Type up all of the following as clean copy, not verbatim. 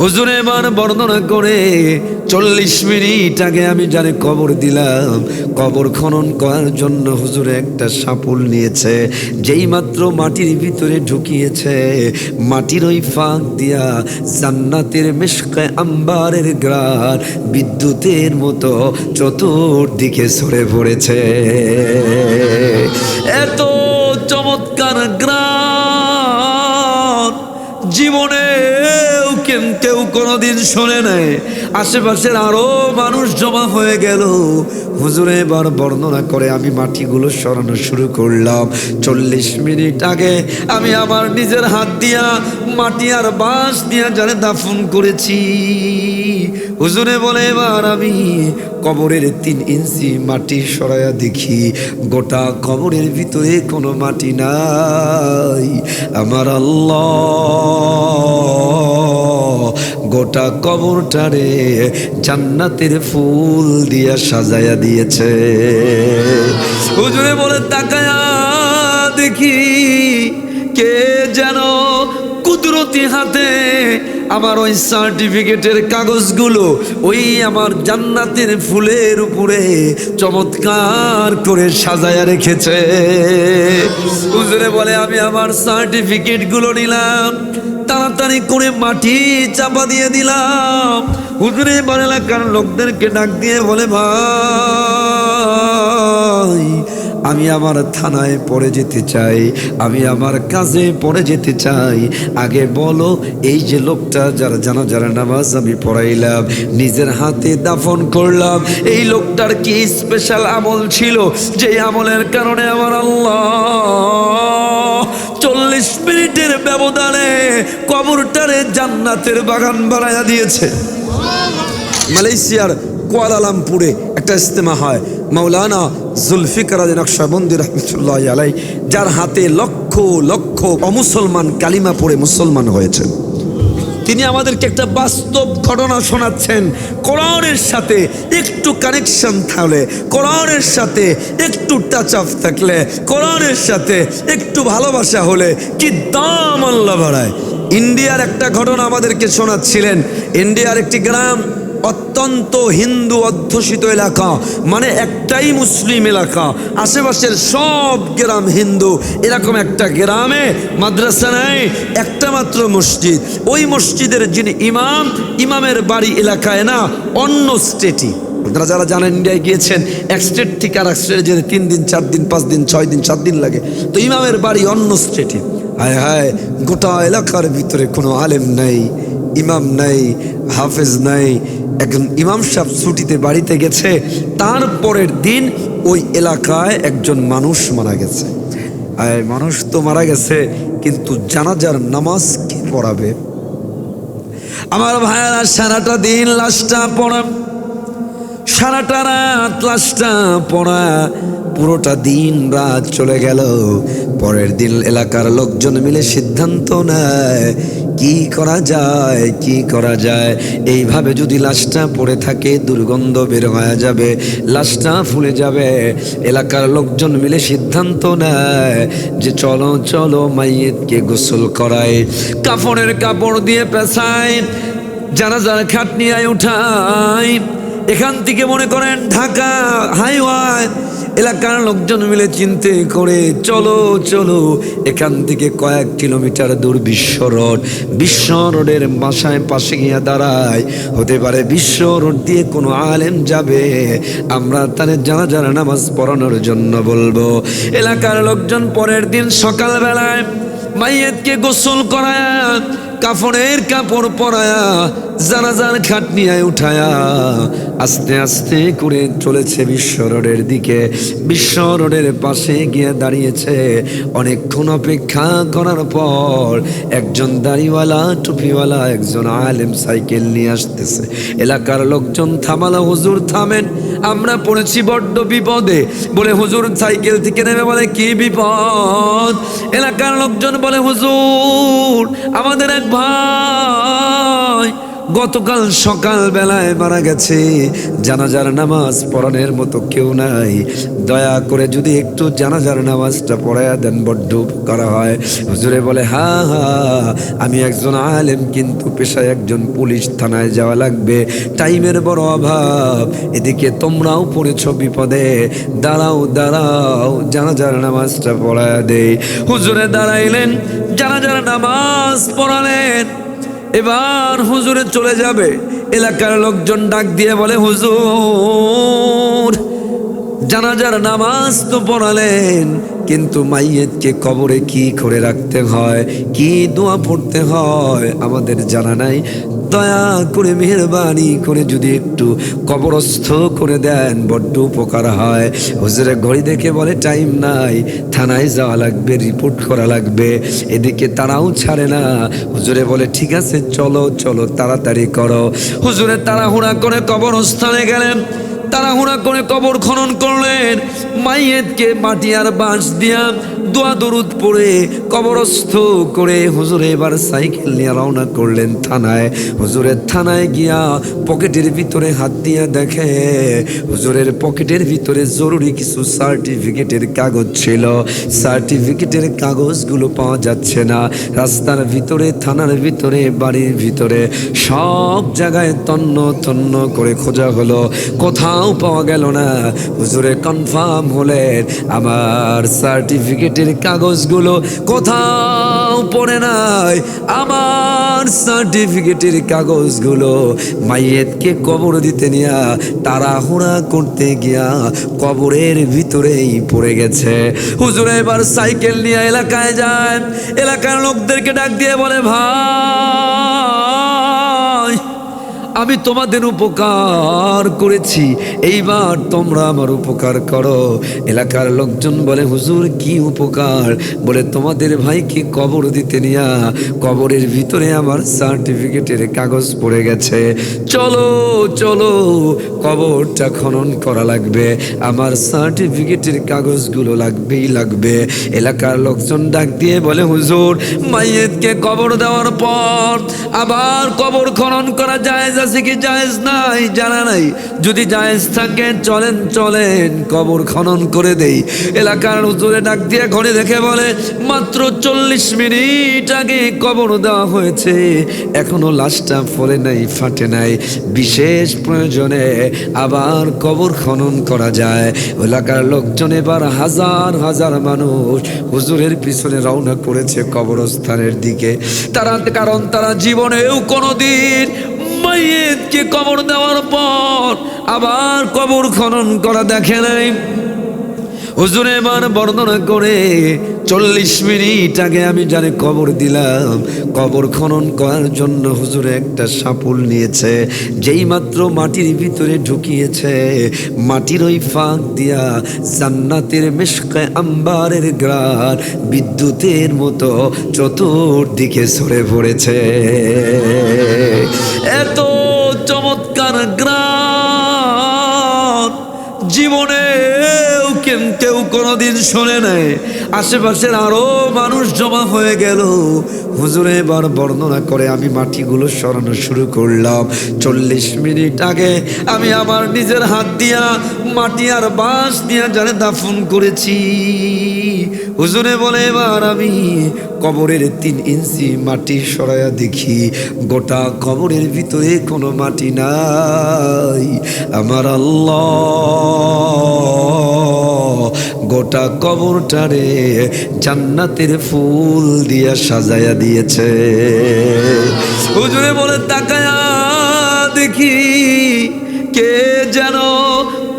হুজুর এবার বর্ণনা করে 40 মিনিট আগে আমি যারে কবর দিলাম, কবর খনন করার জন্য হুজুর একটা সাপুল নিয়েছে। যেই মাত্র মাটির ভিতরে ঢুকিয়েছে, মাটির ওই ফাঁক দিয়া জান্নাতের মিশকে আম্বারের গ্রান বিদ্যুতের মতো চতুর্দিকে ছড়ে পড়েছে। এত চমৎকার গ্রান জীবনেও কেউ কোনোদিন শোনে নাই। আশেপাশের আরো মানুষ জমা হয়ে গেল। হুজুর এবার বর্ণনা করে আমি মাটিগুলো সরানো শুরু করলাম। 40 মিনিট আগে আমি আমার নিজের হাত দিয়া মাটি আর বাঁশ দিয়া যারে দাফন করেছি, হুজুরে বলে এবার আমি কবরের 3 ইঞ্চি মাটি সরাইয়া দেখি, গোটা কবরের ভিতরে কোনো মাটি নাই। আমার আল্লাহ গোটা কবরটারে জান্নাতের ফুল দিয়া সাজায়া দিয়েছে। হুজুরে বলে তাকায়া দেখি কে যেন কুদরতি হাতে আমার ওই সার্টিফিকেটের কাগজগুলো ওই আমার জান্নাতের ফুলের উপরে চমৎকার করে সাজায়া রেখেছে। হুজুরে বলে আমি আমার সার্টিফিকেটগুলো নিলাম, তাড়াতাড়ি করে মাটি চাপা দিয়ে দিলাম। হুজুরে বলে এলাকার লোকদেরকে ডাক দিয়ে বলে ভাই আমি আমার থানায় পড়ে যেতে চাই, আমি আমার কাজে পড়ে যেতে চাই। আগে বলো এই যে লোকটা যারা জানাজার নামাজ আমি পড়াইলাম, নিজের হাতে দাফন করলাম, এই লোকটার কি স্পেশাল আমল ছিল যে আমলের কারণে আমার আল্লাহ 40 মিনিটের ব্যবধানে কবরটারে জান্নাতের বাগান বানায়া দিয়েছে। মালয়েশিয়ার কুয়ালালামপুরে একটা ইজতেমা হয়, মাওলানা জুলফিকার আলী নকশবন্দি রহমতুল্লাহ আলাই, যার হাতে লক্ষ লক্ষ অমুসলমান কালিমা পড়ে মুসলমান হয়েছে। তিনি আমাদেরকে একটা বাস্তব ঘটনা শোনাচ্ছেন। কোরআনের সাথে একটু কানেকশন থাকলে, কোরআনের সাথে একটু টাচ আপ থাকলে, কোরআনের সাথে একটু ভালোবাসা হলে কি দাম আল্লাহ বাড়ায়। ইন্ডিয়ার একটা ঘটনা আমাদেরকে শোনাচ্ছিলেন। ইন্ডিয়ার একটি গ্রাম, অত্যন্ত হিন্দু অধ্যুষিত এলাকা, মানে একটাই মুসলিম এলাকা, আশেপাশের সব গ্রাম হিন্দু। এরকম একটা গ্রামে মাদ্রাসা নাই, একটা মাত্র মসজিদ। ওই মসজিদের যিনি ইমাম, ইমামের বাড়ি এলাকায় না, অন্য স্টেটই। আপনারা যারা জানেন ইন্ডিয়ায় গিয়েছেন, এক স্টেট থেকে আর এক স্টেটে যেতে 3 দিন 4 দিন 5 দিন 6 দিন 7 দিন লাগে। তো ইমামের বাড়ি অন্য স্টেটে। হায় হায়, গোটা এলাকার ভিতরে কোনো আলেম নাই, ইমাম নাই, হাফেজ নাই। একজন ইমাম সাহেব ছুটিতে বাড়িতে গেছে, তারপরের দিন ওই এলাকায় একজন মানুষ মারা গেছে। আর মানুষ তো মারা গেছে, কিন্তু জানাজার নামাজ কি পড়াবে? আমার ভাইয়েরা সারাটা দিন লাশটা পড়া, সারাটা রাত লাশটা পড়া, পুরোটা দিন রাত চলে গেল। পরের দিন এলাকার লোকজন মিলে সিদ্ধান্ত নেয় কি করা যায়, কি করা যায়। এইভাবে যদি লাশটা পড়ে থাকে দুর্গন্ধ বের হয়ে যাবে, লাশটা ফুলে যাবে। এলাকার লোকজন মিলে সিদ্ধান্ত নেয় যে চলো চলো মাইয়িতকে গোসল করায়, কাফনের কাপড় দিয়ে পেঁচায়, জানাজার খাটনিয়ায় উঠায়। এখান থেকে মনে করেন ঢাকা হাইওয়ে, এলাকার লোকজন মিলে চিন্তা করে চলো চলো এখান থেকে কয়েক কিলোমিটার দূর বিশ্ব রোড, বিশ্ব রোডের বাসায় পাশে গিয়ে দাঁড়ায়। হতে পারে বিশ্ব রোড দিয়ে কোনো আলেম যাবে, আমরা তাদের জানাজার নামাজ পড়ানোর জন্য বলবো। এলাকার লোকজন পরের দিন সকালবেলায় মাইয়িতকে গোসল করায়া, কাফনের কাপড় পরায়া, জানাজার খাটনিয়ায় উঠায়া আস্তে আস্তে করে চলেছে বিশ্ব রোডের দিকে। বিশ্ব রোডের পাশে গিয়ে দাঁড়িয়েছে। অনেকক্ষণ অপেক্ষা করার পর একজন দাড়িওয়ালা টুপিওয়ালা একজন আলেম সাইকেল নিয়ে আসতেছে। এলাকার লোকজন থামালো, হুজুর থামেন, আমরা পড়েছি বড্ড বিপদে। বলে হুজুর সাইকেল থেকে নেমে বলে কি বিপদ? এলাকার লোকজন বলে হুজুর আমাদের এক ভাই গতকাল সকাল বেলায় মারা গেছে, জানাজার নামাজ পড়ানোর মতো কেউ নাই, দয়া করে যদি একটু জানাজার নামাজটা পড়ায়া দেন বড্ড উপকার হয়। হুজুরে বলে হ্যাঁ হ্যাঁ, আমি একজন আলেম কিন্তু পেশায় একজন পুলিশ, থানায় যাওয়া লাগবে, টাইমের বড় অভাব, এদিকে তোমরাও পড়েছ বিপদে, দাঁড়াও দাঁড়াও জানাজার নামাজটা পড়ায়া দেই। হুজুরে দাঁড়াইলেন, জানাজার নামাজ পড়ালেন। এবার হুজুরে চলে যাবে, এলাকার লোকজন ডাক দিয়ে বলে হুজুর জানাজার নামাজ তো পড়ালেন, কিন্তু মাইয়েতকে কবরে কি করে রাখতে হয়, কি দোয়া পড়তে হয় আমাদের জানা নাই, দয়া করে মেহেরবানি করে যদি একটু কবরস্থ করে দেন বড্ড উপকার হয়। হুজুরে ঘড়ি দেখে বলে টাইম নাই, থানায় যাওয়া লাগবে, রিপোর্ট করা লাগবে, এদিকে তারাও ছাড়ে না। হুজুরে বলে ঠিক আছে চলো চলো তাড়াতাড়ি করো। হুজুরে তাড়াহুড়া করে কবরস্থানে গেলেন, তাড়াহুড়া করে কবর খনন করলেন, মাইয়েতকে মাটি আর বাঁশ দিয়া দোয়া দরুদ পড়ে কবরস্থ করে হুজুরে এবার সাইকেল নিয়ে রওনা করলেন থানায়। হুজুরের থানায় গিয়া পকেটের ভিতরে হাত দিয়া দেখে হুজুরের পকেটের ভিতরে জরুরি কিছু সার্টিফিকেটের কাগজ ছিল, সার্টিফিকেটের কাগজগুলো পাওয়া যাচ্ছে না। রাস্তার ভিতরে, থানার ভিতরে, বাড়ির ভিতরে সব জায়গায় তন্ন তন্ন করে খোঁজা হলো, কোথাও পাওয়া গেল না। হুজুরে কনফার্ম হলেন আমার সার্টিফিকেটের কাগজগুলো কোথাও পড়ে নাই, আমার সার্টিফিকেটের কাগজগুলো মাইয়েতকে কবর দিতে নিয়া তাড়াহুড়া করতে গিয়া কবরের ভিতরেই পড়ে গেছে। হুজুরে এবার সাইকেল নিয়ে এলাকায় যায়, এলাকার লোকদেরকে ডাক দিয়ে বলে ভাই আমি তোমাদের উপকার করেছি, এইবার তোমরা আমার উপকার করো। এলাকার লোকজন বলে হুজুর কি উপকার? বলে তোমাদের ভাইকে কবর দিতে নিয়া কবরের ভিতরে আমার সার্টিফিকেটের কাগজ পড়ে গেছে, চলো চলো কবরটা খনন করা লাগবে, আমার সার্টিফিকেটের কাগজগুলো লাগবেই লাগবে। এলাকার লোকজন ডাক দিয়ে বলে হুজুর মাইয়েতকে কবর দেওয়ার পর আবার কবর খনন করা যায় আছে কি জায়েজ নাই জানা নাই, যদি জায়েজ থাকে চলেন চলেন কবর খনন করে দেই। এলাকার হুজুরে ডাক দিয়ে ঘড়ি দেখে বলে মাত্র 40 মিনিট আগে কবর দেওয়া হয়েছে, এখনো লাশটা ফলে নাই, ফাটে নাই, বিশেষ প্রয়োজনে আবার কবর খনন করা যায়। এলাকার লোকজন এবার হাজার হাজার মানুষ হুজুরের পিছনে রওনা করেছে কবরস্থানের দিকে। কারণ তারা জীবনেও কোনোদিন মাইয়েতকে কবর দেওয়ার পর আবার কবর খনন করা দেখে নাই। হুজুর এবার বর্ণনা করে 40 মিনিট আগে আমি যারে কবর দিলাম, কবর খনন করার জন্য হুজুরে একটা সাপুল নিয়েছে, যেই মাত্র মাটির ভিতরে ঢুকিয়েছে মাটির ওই ফাঁক দিয়া জান্নাতের মিশকে আম্বারের গ্রান বিদ্যুতের মতো চতুর্দিকে ছড়ে পড়েছে। এত চমৎকার গ্রান জীবনেও কেউ কোনোদিন শোনে নাই। আশেপাশের আরো মানুষ জমা হয়ে গেল। হুজুরে এবার বর্ণনা করে আমি মাটিগুলো সরানো শুরু করলাম। 40 মিনিট আগে আমি আমার নিজের হাত দিয়া মাটি আর বাঁশ দিয়া যারে দাফন করেছি। হুজুরে বলে এবার আমি কবরের 3 ইঞ্চি মাটি সরাইয়া দেখি গোটা কবরের ভিতরে কোনো মাটি নাই। আমার আল্লাহ গোটা কবরটারে জান্নাতের ফুল দিয়া সাজায়া দিয়েছে। হুজুরে বলে তাকায়া দেখি কে যেন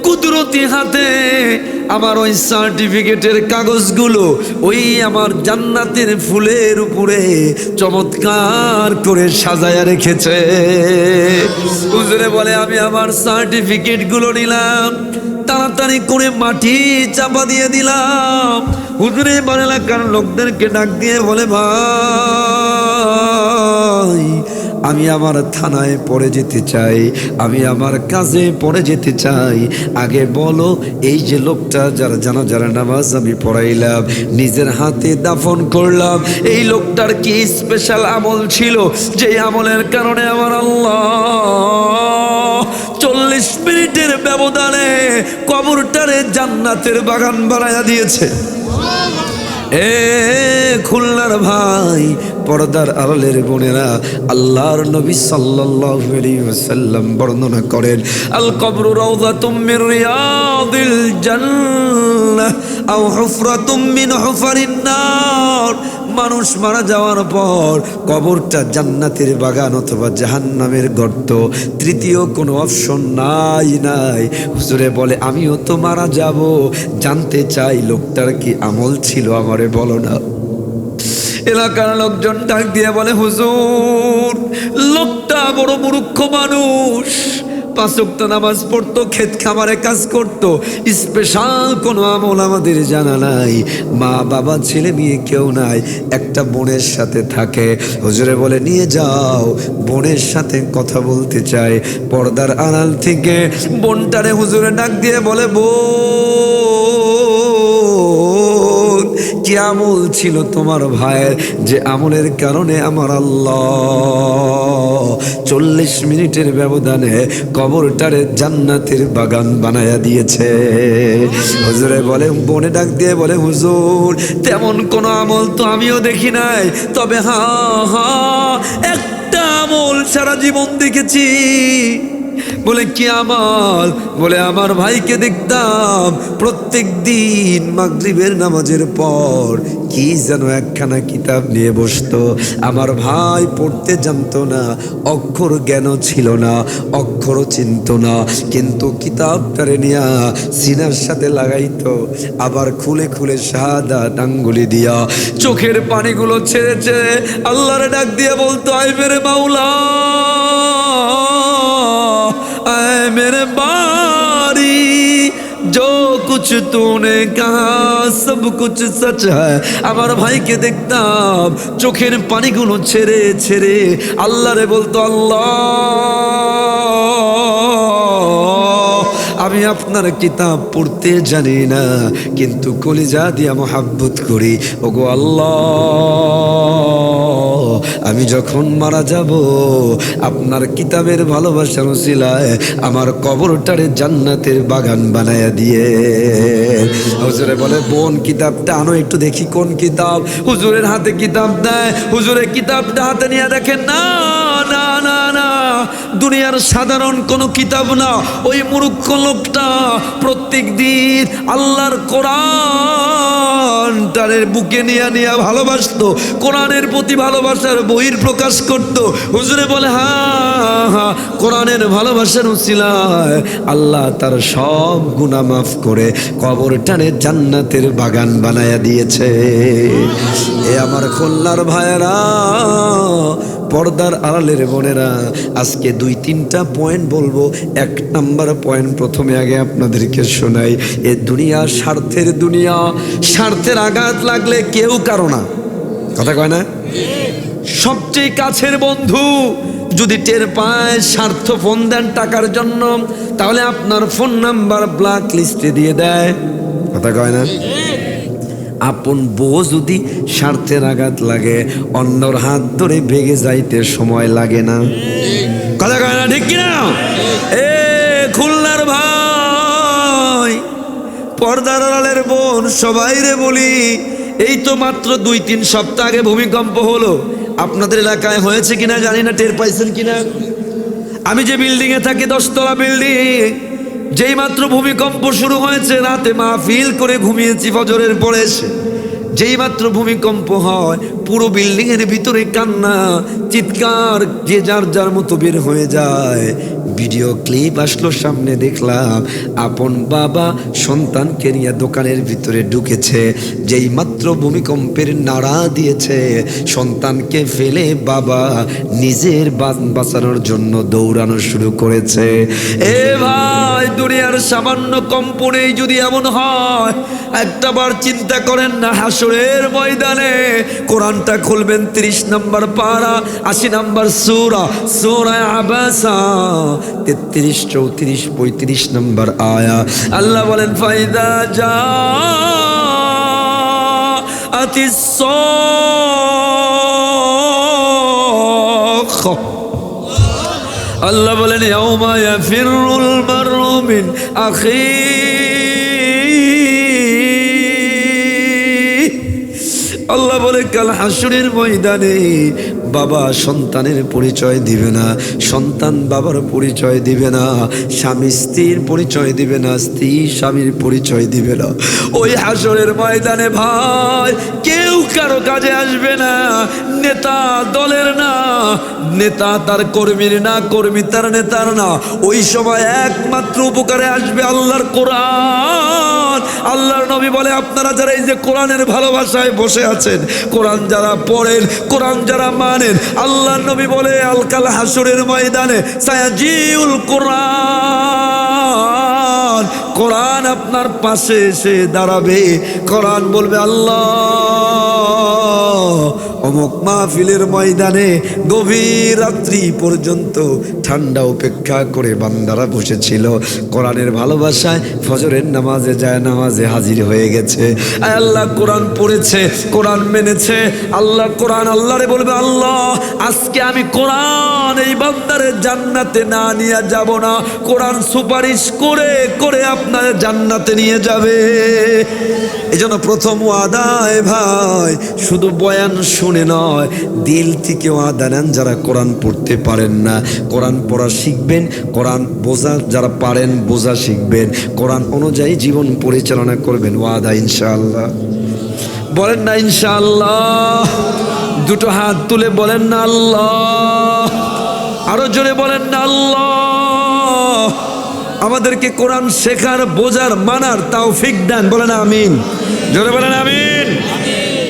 কুদরতি হাতে আমার ওই সার্টিফিকেটের কাগজগুলো ওই আমার জান্নাতের ফুলের উপরে চমৎকার করে সাজায়া রেখেছে। হুজুরে বলে আমি আমার সার্টিফিকেটগুলো নিলাম, তাড়াতাড়ি করে মাটি চাপা দিয়ে দিলাম। হুজুরে এবার এলাকার লোকদেরকে ডাক দিয়ে বলে ভাই আমি আমার থানায় পড়ে যেতে চাই, আমি আমার কাজে পড়ে যেতে চাই। আগে বলো, এই যে লোকটা যার জানাজার নামাজ আমি পড়াইলাম, নিজের হাতে দাফন করলাম, এই লোকটার কি স্পেশাল আমল ছিল যে আমলের কারণে আমার আল্লাহ 40 মিনিটের ব্যবধানে কবরটারে জান্নাতের বাগান বানায়া দিয়েছে। এ খুলনার ভাই, পর্দার আড়ালের বোনেরা, আল্লাহর নবী সাল্লাল্লাহু আলাইহি ওয়াসাল্লাম বর্ণনা করেন, আল কবরু রাউযাতুম মির রিয়াদিল জান্নাহ আও হুফরাতুম মিন হুফারিন নার। মানুষ মারা যাওয়ার পর কবরটা জান্নাতের বাগান অথবা জাহান্নামের গর্ত, তৃতীয় কোনো অপশন নাই। হুজুরে বলে, আমিও তো মারা যাব, জানতে চাই লোকটার কি আমল ছিল, আমারে বলো না। এলাকার লোকজন ডাক দিয়ে বলে, হুজুর, লোকটা বড় মূর্খ মানুষ, 5 ওয়াক্ত নামাজ পড়তো, ক্ষেত খামারে কাজ করতো, স্পেশাল কোনো আমল আমাদের জানা নাই, মা বাবা ছেলে মেয়ে কেউ নাই, একটা বোনের সাথে থাকে। হুজুরে বলে, নিয়ে যাও, বোনের সাথে কথা বলতে চাই। পর্দার আড়াল থেকে বোনটারে হুজুরে ডাক দিয়ে বলে, বোন, কি আমল ছিল তোমার ভাইয়ের যে আমলের কারণে আমার আল্লাহ 40 মিনিটের ব্যবধানে কবরটারে জান্নাতের বাগান বানায়া দিয়েছে? হুজুরে বলে, বোনে ডাক দিয়ে বলে, হুজুর, তেমন কোনো আমল তো আমিও দেখি নাই, তবে হ্যাঁ একটা আমল সারা জীবন দেখেছি। বলে, কি আমল? বলে, আমার ভাইকে দেখতাম প্রত্যেক দিন মাগরিবের নামাজের পর কি যেন একখানা কিতাব নিয়ে বসতো। আমার ভাই পড়তে জানতো না, অক্ষর জ্ঞান ছিল না, অক্ষরও চিনত না, কিন্তু কিতাবটারে নিয়া সিনার সাথে লাগাইতো, আবার খুলে খুলে শাহাদাত আঙ্গুলি দিয়া চোখের পানিগুলো ছেড়ে ছেড়ে আল্লাহরে ডাক দিয়ে বলতো, আয় মেরে মাওলা, आए मेरे बारी, जो कुछ तूने कहा सब कुछ सच है। আমার ভাইকে দেখতাম চোখের পানিগুলো ছেড়ে ছেড়ে আল্লাহরে বলতো, আল্লাহ, আমি আপনার কিতাব পড়তে জানি না, কিন্তু কলিজা দিয়া মোহাব্বত করি। ওগো আল্লাহ, আমি যখন মারা যাব আপনার কিতাবের ভালোবাসার উসিলায় আমার কবরটারে জান্নাতের বাগান বানায়া দিয়ে। হুজুরে বলে, বোন, কিতাবটা আনো একটু দেখি কোন কিতাব। হুজুরের হাতে কিতাব দেয়, হুজুরে কিতাবটা হাতে নিয়ে দেখেন, না না না না, দুনিয়ার সাধারণ কোনো কিতাব না। ওই মূর্খ লোকটা প্রত্যেক দিন আল্লাহর কোরআনটারে বুকে নিয়ে নিয়ে ভালোবাসতো, কোরআনের প্রতি ভালোবাসার বহির প্রকাশ করত। হুজুরে বলে, হ্যাঁ, কোরআনের ভালোবাসার উসিলায় আল্লাহ তার সব গুনাহ মাফ করে কবরটারে জান্নাতের বাগান বানায়া দিয়েছে। এ আমার খুলনার ভাইয়েরা, পর্দার আড়ালের বোনেরা, আজকে 2-3টা পয়েন্ট বলবো। 1 নাম্বার পয়েন্ট প্রথমে আগে আপনাদেরকে শোনাই। এ দুনিয়া স্বার্থের দুনিয়া, স্বার্থের আঘাত লাগলে কেউ কারো না, কথা কয় না? সবচেয়ে কাছের বন্ধু যদি টের পায় স্বার্থ ফোন দেন টাকার জন্য, তাহলে আপনার ফোন নাম্বার ব্ল্যাক লিস্টে দিয়ে দেয়, কথা কয় না? আপন বউ যদি স্বার্থের আঘাত লাগে, অন্যর হাত ধরে ভেঙে যাইতে সময় লাগে না, কথা কয় না? ঠিক কিনা? এ খুলনার ভাই, পর্দার আড়ালের বোন, সবাই রে বলি, এই তো মাত্র 2-3 সপ্তাহ আগে ভূমিকম্প হলো। আপনাদের এলাকায় হয়েছে কিনা জানি না, টের পাইছেন কিনা? আমি যে বিল্ডিংয়ে থাকি, 10 তলা বিল্ডিং, যেই মাত্র ভূমিকম্প শুরু হয়েছে, রাতে মাহফিল করে ঘুমিয়েছি ফজরের পরে এসে, যেই মাত্র ভূমিকম্প হয় পুরো বিল্ডিং এর ভিতরে কান্না চিৎকার, যে যার যার মতো বের হয়ে যায়। ভিডিও ক্লিপ আসলো সামনে, দেখলাম আপন বাবা সন্তানকে নিয়ে দোকানের ভিতরে ঢুকেছে, যেই মাত্র ভূমিকম্পের নাড়া দিয়েছে সন্তানকে ফেলে বাবা নিজের বাঁচানোর জন্য দৌড়ানো শুরু করেছে। এ ভাই, দুনিয়ার সামান্য কম্পনেই যদি এমন হয়, একটাবার চিন্তা করেন না হাসরের ময়দানে। কোরআনটা খুলবেন 30 নম্বর পারা 80 নম্বর সূরা, সূরা আবাসা 33, 34, 35 নম্বর আয়া। আল্লাহ বলেন ফাইদা জাআতিস সাখা, আল্লাহ বলেন ইয়াউমা ইয়াফিরুল মারউ মিন আখি, আল্লাহ বলে কাল হাসরের ময়দানে বাবা সন্তানের পরিচয় দিবে না, সন্তান বাবার পরিচয় দিবে না, স্বামী স্ত্রীর পরিচয় দিবে না, স্ত্রী স্বামীর পরিচয় দিবে না। ওই হাসরের ময়দানে ভাই কেউ কারো কাজে আসবে না, নেতা দলের না, নেতা তার কর্মীর না, কর্মী তার নেতার না। ওই সময় একমাত্র উপকারে আসবে আল্লাহর কোরআন। আল্লাহর নবী বলে আপনারা যারা এই যে কোরআনের ভালোবাসায় বসে আছেন, কোরআন যারা পড়েন, কোরআন যারা মানেন, আল্লাহর নবী বলে আলকাল হাসরের ময়দানে সায়াজিউল কোরআন, কোরআন আপনার পাশে এসে দাঁড়াবে। কোরআন বলবে আল্লাহ অমুক মাহফিলের ময়দানে গভীর রাত্রি পর্যন্ত ঠান্ডা উপেক্ষা করে বান্দারা বসেছিল, কোরআনের ভালোবাসায় ফজরের নামাজে যায় নামাজে হাজির হয়ে গেছে। আয় আল্লাহ কোরআন পড়েছে, কোরআন মেনেছে। আল্লাহ কোরআন আল্লাহরে বলবে আল্লাহ আজকে আমি কোরআন এই বান্দারে জান্নাতে না নিয়ে যাব না, কোরআন সুপারিশ করে করে আপনার জান্নাতে নিয়ে যাবে। এই জন্য প্রথম ওয়াদায় ভাই শুধু বয়ান শুনে নয়, দিল থেকে ওয়াদা নেন। যারা কোরআন পড়তে পারেন না কোরআন পড়া শিখবেন, কোরআন বোঝা যারা পারেন বোঝা শিখবেন, কোরআন অনুযায়ী জীবন পরিচালনা করবেন। ওয়াদা ইনশাআল্লাহ। বলেন না ইনশাআল্লাহ? দুটো হাত তুলে বলেন না আল্লাহ? আরো জোরে বলেন না আল্লাহ? আমাদেরকে কোরআন শেখার, বোঝার, মানার তৌফিক দেন। বলেন আমিন। জোরে বলেন আমিন।